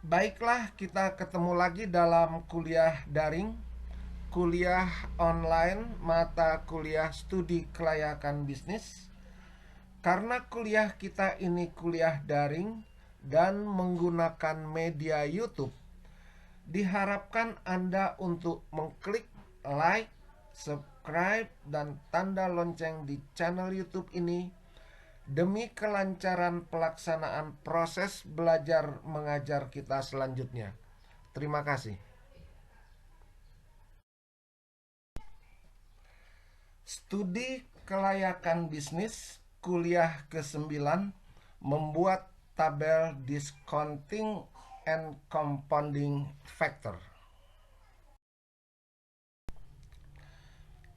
Baiklah, kita ketemu lagi dalam kuliah daring, kuliah online, mata kuliah studi kelayakan bisnis. Karena kuliah kita ini kuliah daring dan menggunakan media YouTube, diharapkan Anda untuk mengklik like, subscribe, dan tanda lonceng di channel YouTube ini demi kelancaran pelaksanaan proses belajar mengajar kita selanjutnya. Terima kasih. Studi kelayakan bisnis kuliah ke-9 membuat tabel discounting and compounding factor.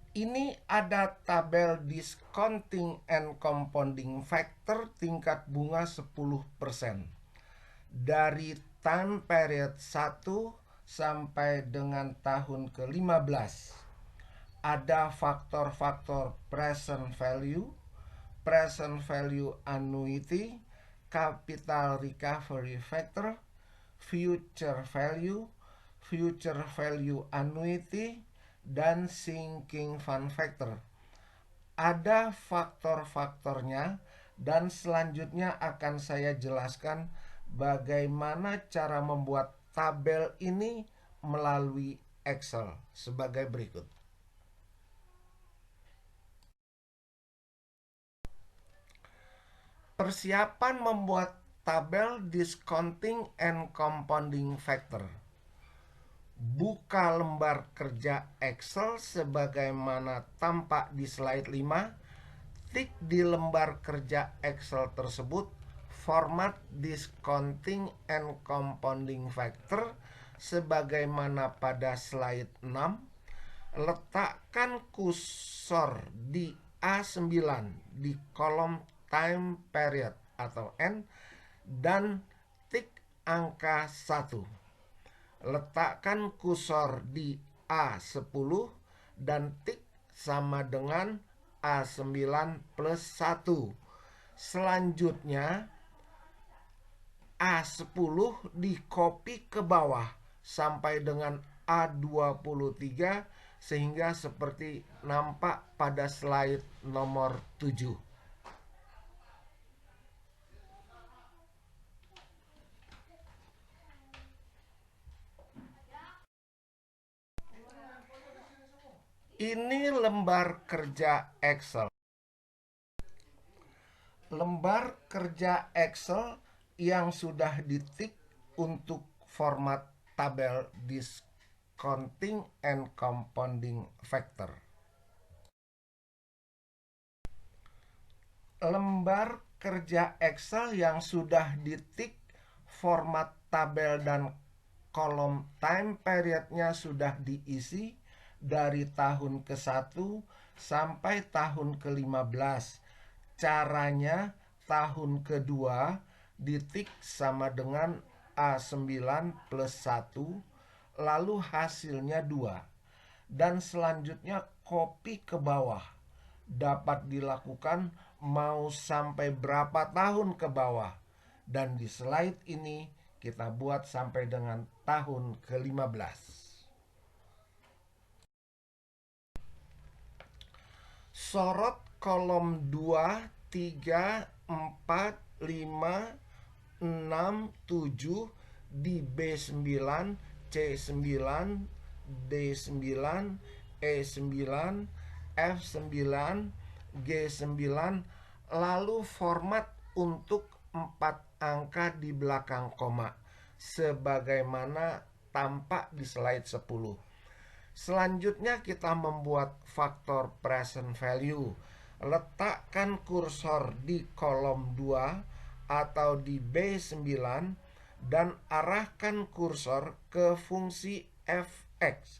Ini ada tabel discounting and compounding factor tingkat bunga 10% dari time period 1 sampai dengan tahun ke-15. Ada faktor-faktor present value annuity, capital recovery factor, future value annuity, dan sinking fund factor. Ada faktor-faktornya dan selanjutnya akan saya jelaskan bagaimana cara membuat tabel ini melalui Excel sebagai berikut. Persiapan membuat tabel discounting and compounding factor. Buka lembar kerja Excel sebagaimana tampak di slide 5. Tik di lembar kerja Excel tersebut format discounting and compounding factor sebagaimana pada slide 6. Letakkan kursor di A9 di kolom time period atau N dan tik angka 1. Letakkan kursor di A10 dan tik sama dengan A9 plus 1. Selanjutnya A10 di copy ke bawah sampai dengan A23 sehingga seperti nampak pada slide nomor 7. Ini lembar kerja Excel. Lembar kerja Excel yang sudah ditik untuk format tabel discounting and compounding factor. Lembar kerja Excel yang sudah ditik format tabel dan kolom time periodnya sudah diisi dari tahun ke-1 sampai tahun ke-15. Caranya tahun kedua ditik sama dengan A9 plus 1, lalu hasilnya 2. Dan selanjutnya copy ke bawah. Dapat dilakukan mau sampai berapa tahun ke bawah. Dan di slide ini kita buat sampai dengan tahun ke-15. Sorot kolom 2, 3, 4, 5, 6, 7 di B9, C9, D9, E9, F9, G9, lalu format untuk 4 angka di belakang koma sebagaimana tampak di slide 10. Selanjutnya kita membuat faktor present value. Letakkan kursor di kolom 2 atau di B9 dan arahkan kursor ke fungsi fx.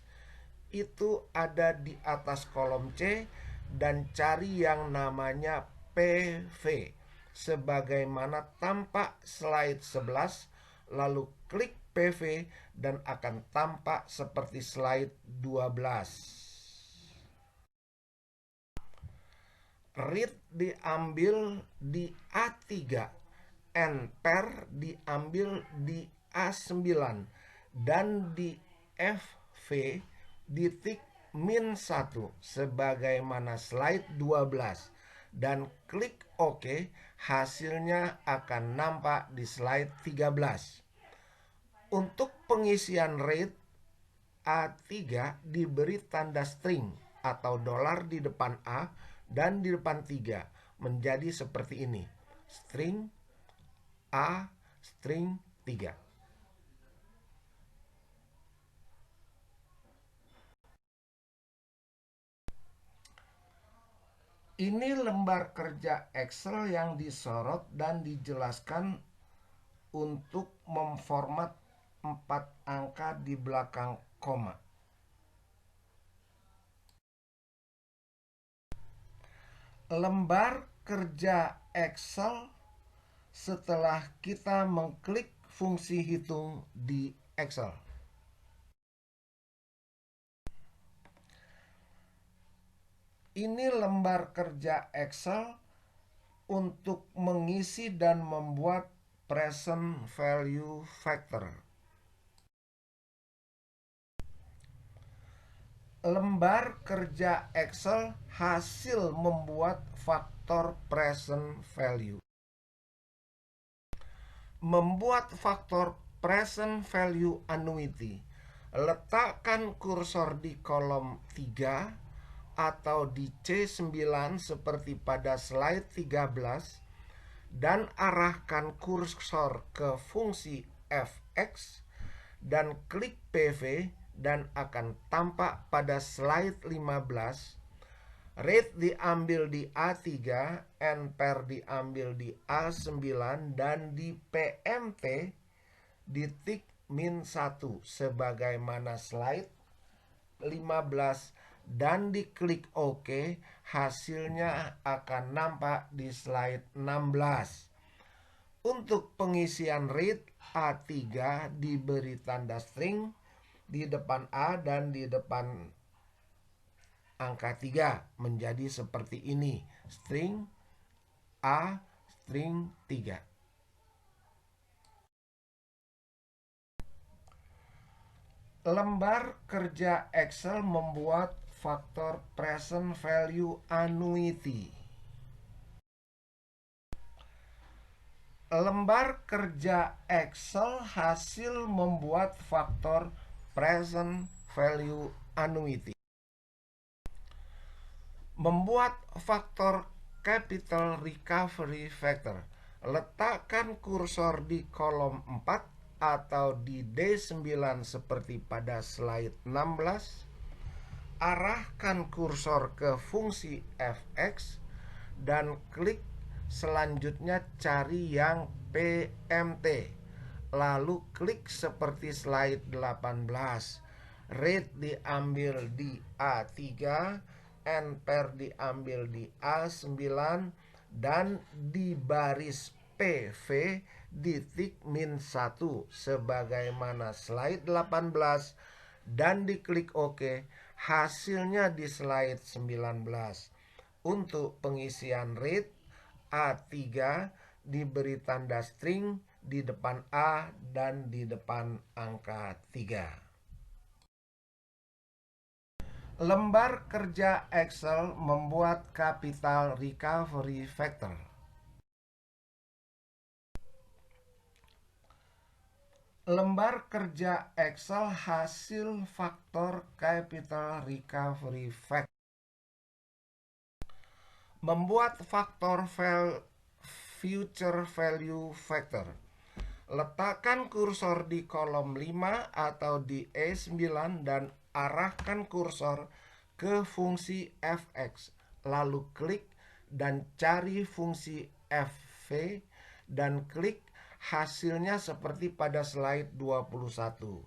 Itu ada di atas kolom C dan cari yang namanya PV sebagaimana tampak slide 11, lalu klik PV dan akan tampak seperti slide 12. Read diambil di A3, NPER diambil di A9 dan di FV di -1 sebagaimana slide 12 dan klik OK, hasilnya akan nampak di slide 13. Untuk pengisian rate, A3 diberi tanda string atau dolar di depan A dan di depan 3 menjadi seperti ini. String A, string 3. Ini lembar kerja Excel yang disorot dan dijelaskan untuk memformat 4 angka di belakang koma. Lembar kerja Excel setelah kita mengklik fungsi hitung di Excel. Ini lembar kerja Excel untuk mengisi dan membuat present value factor. Lembar kerja Excel hasil membuat faktor present value. Membuat faktor present value annuity. Letakkan kursor di kolom 3 atau di C9 seperti pada slide 13 dan arahkan kursor ke fungsi fx dan klik PV dan akan tampak pada slide 15. Rate diambil di A3, NPR diambil di A9 dan di PMT di -1 sebagaimana slide 15 dan diklik OK, hasilnya akan nampak di slide 16. Untuk pengisian rate, A3 diberi tanda string di depan A dan di depan angka 3 menjadi seperti ini. String A, string 3. Lembar kerja Excel membuat faktor present value annuity. Lembar kerja Excel hasil membuat faktor present value annuity. Membuat faktor capital recovery factor. Letakkan kursor di kolom 4 atau di D9 seperti pada slide 16. Arahkan kursor ke fungsi fx dan klik selanjutnya cari yang PMT. Lalu klik seperti slide 18. Rate diambil di A3, NPR diambil di A9 dan di baris PV di -1 sebagaimana slide 18 dan diklik OK. Hasilnya di slide 19. Untuk pengisian rate, A3 diberi tanda string di depan A dan di depan angka 3. Lembar kerja Excel membuat capital recovery factor. Lembar kerja Excel hasil faktor capital recovery factor. Membuat faktor future value factor. Letakkan kursor di kolom 5 atau di E9 dan arahkan kursor ke fungsi fx. Lalu klik dan cari fungsi fv dan klik. Hasilnya seperti pada slide 21.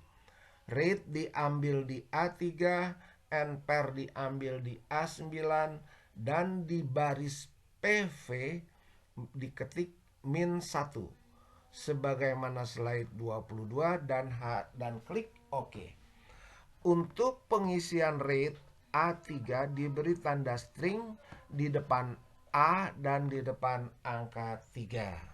Rate diambil di A3, NPR diambil di A9 dan di baris PV diketik -1 sebagaimana slide 22 dan klik OK. Untuk pengisian rate, A3 diberi tanda string di depan A dan di depan angka 3.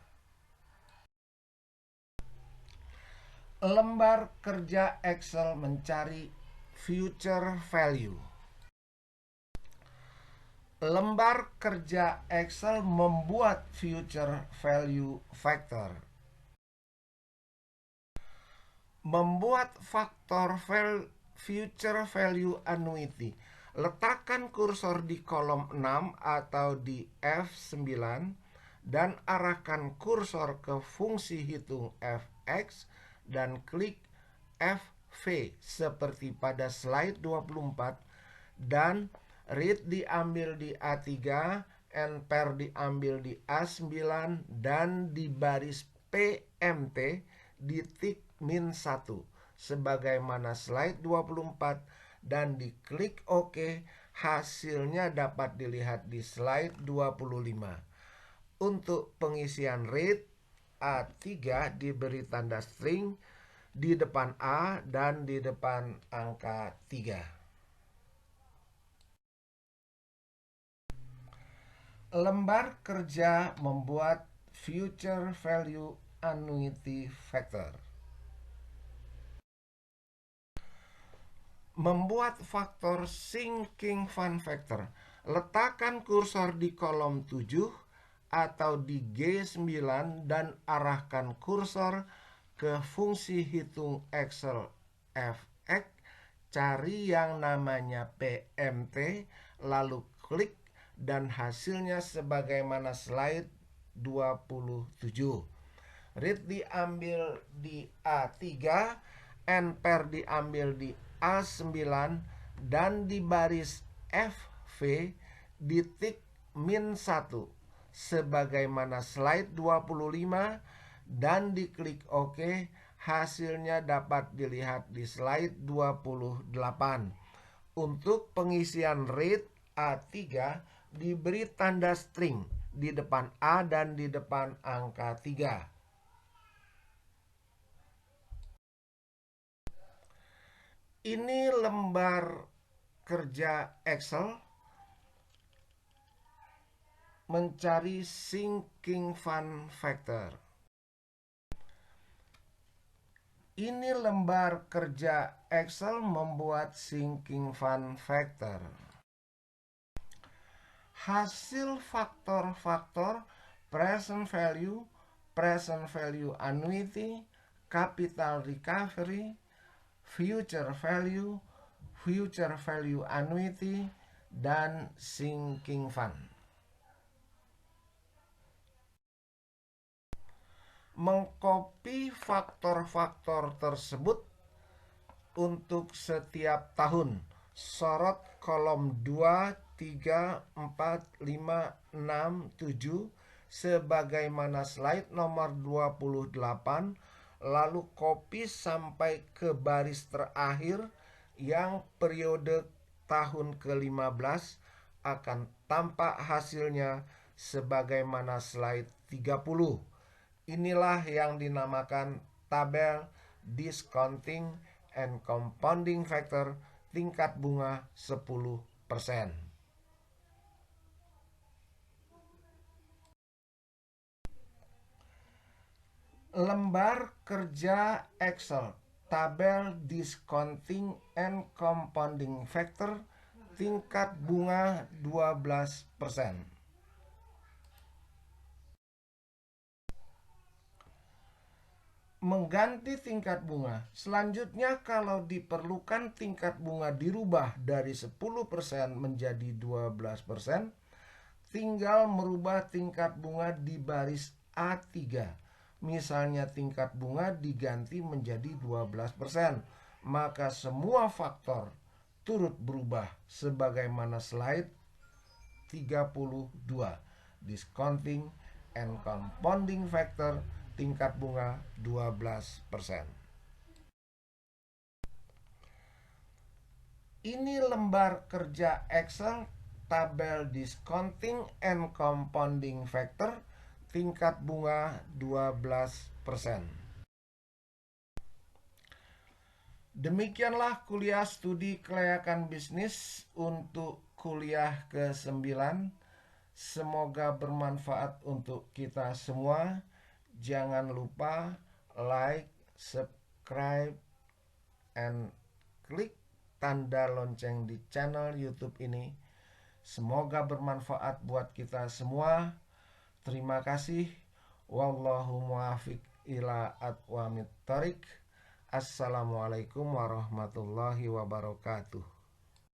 Lembar kerja Excel mencari future value. Lembar kerja Excel membuat future value factor. Membuat faktor future value annuity. Letakkan kursor di kolom 6 atau di F9 dan arahkan kursor ke fungsi hitung fx dan klik FV seperti pada slide 24 dan read diambil di A3, NPER diambil di A9 dan di baris PMT di tik min 1 sebagaimana slide 24 dan diklik OK. Hasilnya dapat dilihat di slide 25. Untuk pengisian read, A3 diberi tanda string di depan A dan di depan angka 3. Lembar kerja membuat future value annuity factor. Membuat faktor sinking fund factor. Letakkan kursor di kolom 7 atau di G9 dan arahkan kursor ke fungsi hitung Excel fx, cari yang namanya PMT, lalu klik dan hasilnya sebagaimana slide 27. Read diambil di A3, NPER diambil di A9 dan di baris FV di tik min 1 sebagaimana slide 25 dan diklik OK. Hasilnya dapat dilihat di slide 28. Untuk pengisian read, A3 diberi tanda string di depan A dan di depan angka 3. Ini lembar kerja Excel mencari sinking fund factor. Ini lembar kerja Excel membuat sinking fund factor. Hasil faktor-faktor present value annuity, capital recovery, future value annuity, dan sinking fund. Mengcopy faktor-faktor tersebut untuk setiap tahun. Sorot kolom 2, 3, 4, 5, 6, 7 sebagaimana slide nomor 28, lalu copy sampai ke baris terakhir yang periode tahun ke-15 akan tampak hasilnya sebagaimana slide 30. Inilah yang dinamakan tabel discounting and compounding factor tingkat bunga 10%. Lembar kerja Excel tabel discounting and compounding factor tingkat bunga 12%. Mengganti tingkat bunga. Selanjutnya kalau diperlukan tingkat bunga dirubah dari 10% menjadi 12%, tinggal merubah tingkat bunga di baris A3. Misalnya tingkat bunga diganti menjadi 12%, maka semua faktor turut berubah sebagaimana slide 32. Discounting and compounding factor tingkat bunga 12%. Ini lembar kerja Excel tabel discounting and compounding factor tingkat bunga 12%. Demikianlah kuliah studi kelayakan bisnis untuk kuliah ke-9. Semoga bermanfaat untuk kita semua. Jangan lupa like, subscribe, subscribe and klik tanda lonceng di channel YouTube ini. Semoga bermanfaat buat kita semua. Terima kasih. Wallahu muwaffiq ila aqwamit thoriq. Assalamualaikum warahmatullahi wabarakatuh.